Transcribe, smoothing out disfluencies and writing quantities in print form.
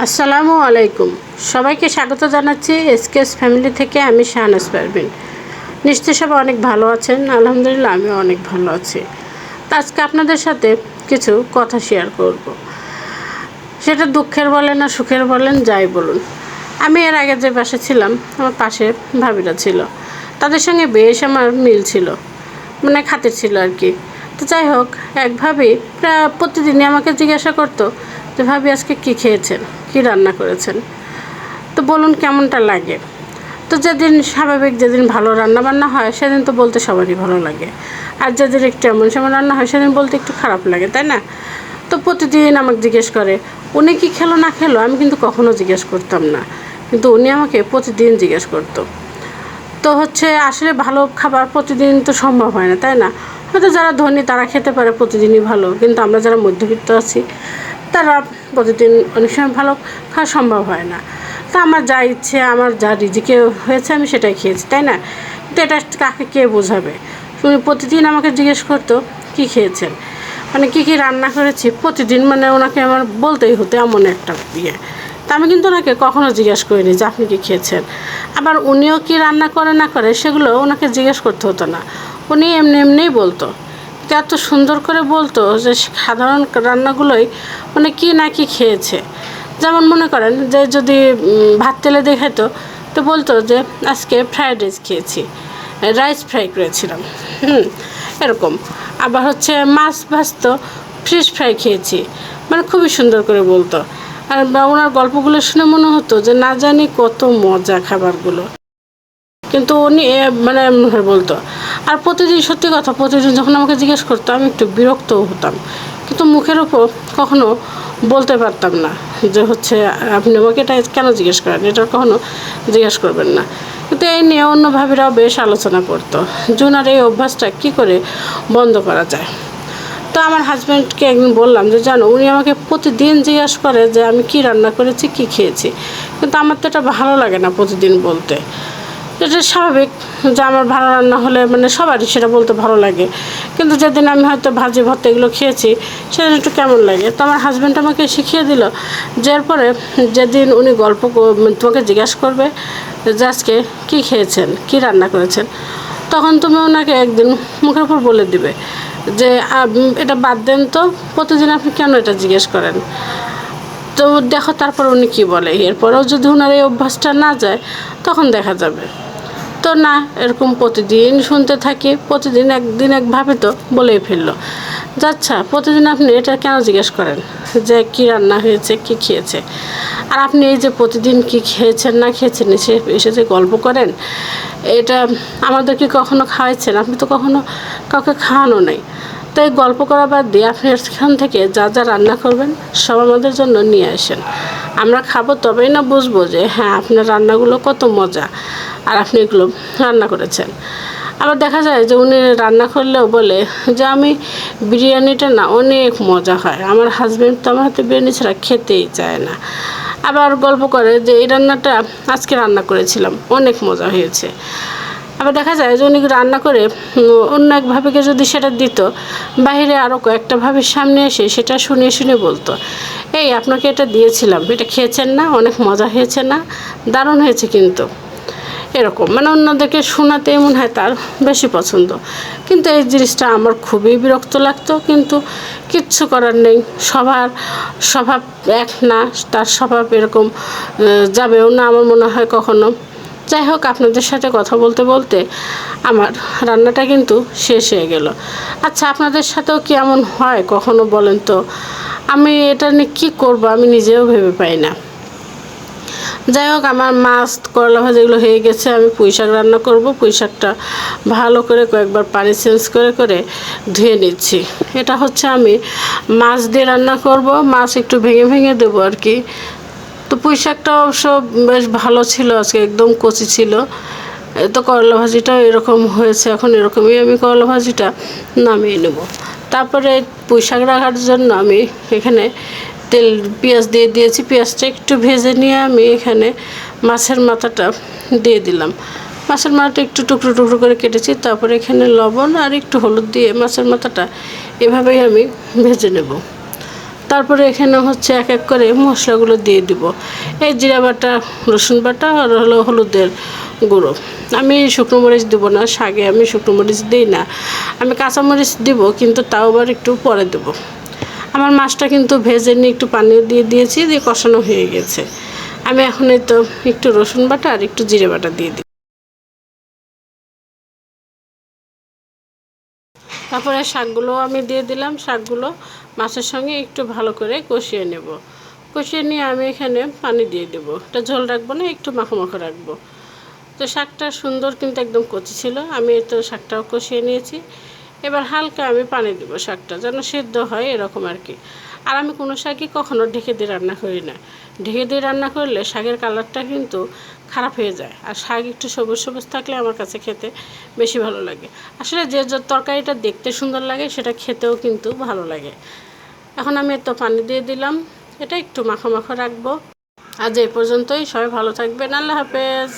আসসালামু আলাইকুম। সবাইকে স্বাগত জানাচ্ছি এসকেএস ফ্যামিলি থেকে। আমি শাহনাজ পারভিন। নিশ্চয়ই সবাই অনেক ভালো আছেন। আলহামদুলিল্লাহ আমিও অনেক ভালো আছি। তো আজকে আপনাদের সাথে কিছু কথা শেয়ার করব। সেটা দুঃখের বলেন আর সুখের বলেন, যাই বলুন। আমি এর আগে যে পাশে ছিলাম, আমার পাশে ভাবিরা ছিল, তাদের সঙ্গে বেশ আমার মিল ছিল, মানে খাতির ছিল আর কি। তো যাই হোক, এক ভাবি প্রায় প্রতিদিনই আমাকে জিজ্ঞাসা করতো যে ভাবি আজকে কী খেয়েছেন, কী রান্না করেছেন, তো বলুন কেমনটা লাগে। তো যেদিন স্বাভাবিক, যেদিন ভালো রান্নাবান্না হয় সেদিন তো বলতে সবারই ভালো লাগে, আর যেদিন একটু এমন সেমন রান্না হয় সেদিন বলতে একটু খারাপ লাগে, তাই না? তো প্রতিদিন আমাকে জিজ্ঞেস করে উনি কি খেলো না খেলো, আমি কিন্তু কখনো জিজ্ঞেস করতাম না, কিন্তু উনি আমাকে প্রতিদিন জিজ্ঞেস করতো। তো আসলে ভালো খাবার প্রতিদিন তো সম্ভব হয় না, তাই না? হয়তো যারা ধনী তারা খেতে পারে প্রতিদিনই ভালো, কিন্তু আমরা যারা মধ্যবিত্ত আছি তারা প্রতিদিন অনেক সময় ভালো খাওয়া সম্ভব হয় না। তো আমার যা ইচ্ছে, আমার যা রিজিকে হয়েছে আমি সেটাই খেয়েছি, তাই না? কিন্তু এটা কাকে কে বোঝাবে? উনি প্রতিদিন আমাকে জিজ্ঞেস করতো কী খেয়েছেন, মানে কী কী রান্না করেছি প্রতিদিন, মানে ওনাকে আমার বলতেই হতো এমন একটা ইয়ে। তা আমি কিন্তু ওনাকে কখনো জিজ্ঞেস করিনি যে আপনি কী খেয়েছেন। আবার উনিও কি রান্না করে না করে সেগুলো ওনাকে জিজ্ঞেস করতে হতো না, উনি এমনি এমনিই বলতো। এত সুন্দর করে বলতো যে সাধারণ রান্নাগুলোই মানে কী না কি খেয়েছে। যেমন মনে করেন যে যদি ভাত তেলে দেখাতো, তো বলতো যে আজকে ফ্রায়েড রাইস খেয়েছি, রাইস ফ্রাই করেছিলাম, এরকম। আবার মাছ ভাজতো, ফিশ ফ্রাই খেয়েছি, মানে খুবই সুন্দর করে বলতো। আর ওনার গল্পগুলো শুনে মনে হতো যে না জানি কত মজা খাবারগুলো, কিন্তু উনি মানে এমনভাবে বলতো। আর প্রতিদিন, সত্যি কথা, প্রতিদিন যখন আমাকে জিজ্ঞেস করতো আমি একটু বিরক্তও হতাম, কিন্তু মুখের ওপর কখনো বলতে পারতাম না যে আপনি আমাকে এটা কেন জিজ্ঞেস করেন, এটা কখনো জিজ্ঞেস করবেন না। কিন্তু এই নিয়ে অন্য ভাবিরাও বেশ আলোচনা করতো যে ওনার এই অভ্যাসটা কী করে বন্ধ করা যায়। তো আমার হাজব্যান্ডকে একদিন বললাম যে জানো, উনি আমাকে প্রতিদিন জিজ্ঞেস করে যে আমি কী রান্না করেছি, কী খেয়েছি, কিন্তু আমার তো এটা ভালো লাগে না প্রতিদিন বলতে। এটা স্বাভাবিক যে আমার ভালো রান্না হলে মানে সবারই সেটা বলতে ভালো লাগে, কিন্তু যেদিন আমি হয়তো ভাজি ভর্তা এগুলো খেয়েছি সেদিন একটু কেমন লাগে। তো আমার হাজব্যান্ড আমাকে শিখিয়ে দিল যে এরপরে যেদিন উনি তোমাকে জিজ্ঞাসা করবে যে আজকে কী খেয়েছেন, কী রান্না করেছেন, তখন তুমি ওনাকে একদিন মুখের উপর বলে দিবে যে এটা বাদ দেন তো, প্রতিদিন আপনি কেন এটা জিজ্ঞেস করেন। তো দেখো তারপর উনি কী বলে। এরপরেও যদি ওনার এই অভ্যাসটা না যায় তখন দেখা যাবে। তো না, এরকম প্রতিদিন শুনতে থাকি, প্রতিদিন একদিন একভাবে তো বলেই ফেললো যে আচ্ছা প্রতিদিন আপনি এটা কেন জিজ্ঞেস করেন যে কী রান্না হয়েছে, কী খেয়েছে। আর আপনি এই যে প্রতিদিন কী খেয়েছেন না খেয়েছেন এসে যে গল্প করেন, এটা আমাদেরকে কখনো খাওয়াইছেন? আপনি তো কখনো কাউকে খাওয়ানো নেই। তো এই গল্প করা বাদ দিয়ে আপনি এখান থেকে যা যা রান্না করবেন সব আমাদের জন্য নিয়ে আসেন, আমরা খাবো, তবেই না বুঝবো যে হ্যাঁ আপনার রান্নাগুলো কত মজা আর আপনি এগুলো রান্না করেছেন। আবার দেখা যায় যে উনি রান্না করলেও বলে যে আমি বিরিয়ানিটা না অনেক মজা হয়, আমার হাজব্যান্ড তো আমার হাতে বিরিয়ানি ছাড়া খেতেই চায় না। আবার গল্প করে যে এই রান্নাটা আজকে রান্না করেছিলাম, অনেক মজা হয়েছে। আবার দেখা যায় যে উনি রান্না করে অন্য এক ভাবিকে যদি সেটা দিত, বাইরে আরও কয়েকটা ভাবির সামনে এসে সেটা শুনে শুনে বলতো এই আপনাকে এটা দিয়েছিলাম, এটা খেয়েছেন না, অনেক মজা হয়েছে না, দারুণ হয়েছে। কিন্তু এরকম মানে অন্যদেরকে শোনাতে মনে হয় তার বেশি পছন্দ, কিন্তু এই জিনিসটা আমার খুবই বিরক্ত লাগতো। কিন্তু কিচ্ছু করার নেই, সবার স্বভাব এক না, তার স্বভাব এরকম যাবেও না আমার মনে হয় কখনো। যাই হোক, আপনাদের সাথে কথা বলতে বলতে আমার রান্নাটা কিন্তু শেষ হয়ে গেল। আচ্ছা, আপনাদের সাথেও কি এমন হয় কখনো বলেন তো? আমি এটা নিয়ে কী করবো আমি নিজেও ভেবে পাই না। যাই হোক, আমার মাছ করলা ভাজা এগুলো হয়ে গেছে, আমি পুঁই শাক রান্না করব। পুঁই শাকটা ভালো করে কয়েকবার পানি চেঞ্জ করে করে ধুয়ে নিচ্ছি। এটা আমি মাছ দিয়ে রান্না করব, মাছ একটু ভেঙে ভেঙে দেবো আর কি। তো পুঁই শাকটা অবশ্য বেশ ভালো ছিল, আজকে একদম কচি ছিল। তো করলা ভাজিটাও এরকম হয়েছে, এখন এরকমই আমি করলা ভাজিটা নামিয়ে নেব। তারপরে পুঁই শাক রাখার জন্য আমি এখানে পেঁয়াজ দিয়ে দিয়েছি। পেঁয়াজটা একটু ভেজে নিয়ে আমি এখানে মাছের মাথাটা দিয়ে দিলাম। মাছের মাথাটা একটু টুকরো টুকরো করে কেটেছি, তারপরে এখানে লবণ আর একটু হলুদ দিয়ে মাছের মাথাটা এভাবেই আমি ভেজে নেব। তারপরে এখানে হচ্ছে এক এক করে মশলাগুলো দিয়ে দিব। এই জিরা বাটা, রসুন বাটা আর হলো হলুদের গুঁড়ো। আমি শুকনো মরিচ দেবো না, শাকে আমি শুকনো মরিচ দিই না, আমি কাঁচামরিচ দিব, কিন্তু তাও আবার একটু পরে দেবো। আমার মাছটা কিন্তু ভেজে নিয়ে একটু পানিও দিয়ে দিয়েছি, দিয়ে কষানো হয়ে গেছে। আমি এখন এই তো একটু রসুন বাটা আর একটু জিরে বাটা দিয়ে দিই। তারপরে শাকগুলো আমি দিয়ে দিলাম। শাকগুলো মাছের সঙ্গে একটু ভালো করে কষিয়ে নেব। কষিয়ে নিয়ে আমি এখানে পানি দিয়ে দেবো। এটা ঝোল রাখবো না, একটু মাখো মাখো রাখবো। তো শাকটা সুন্দর কিন্তু একদম কচি ছিল। আমি তো শাকটাও কষিয়ে নিয়েছি। এবার হালকা আমি পানি দেবো, শাকটা যেন সেদ্ধ হয় এরকম আর কি। আর আমি কোনো শাকই কখনো ঢেকে দিয়ে রান্না করি না। ঢেকে দিয়ে রান্না করলে শাকের কালারটা কিন্তু খারাপ হয়ে যায়। আর শাক একটু সবুজ সবুজ থাকলে আমার কাছে খেতে বেশি ভালো লাগে। আসলে যে তরকারিটা দেখতে সুন্দর লাগে সেটা খেতেও কিন্তু ভালো লাগে। এখন আমি তো পানি দিয়ে দিলাম, এটা একটু মাখো মাখো রাখবো। আজ এই পর্যন্তই, সবাই ভালো থাকবেন, আল্লাহ হাফেজ।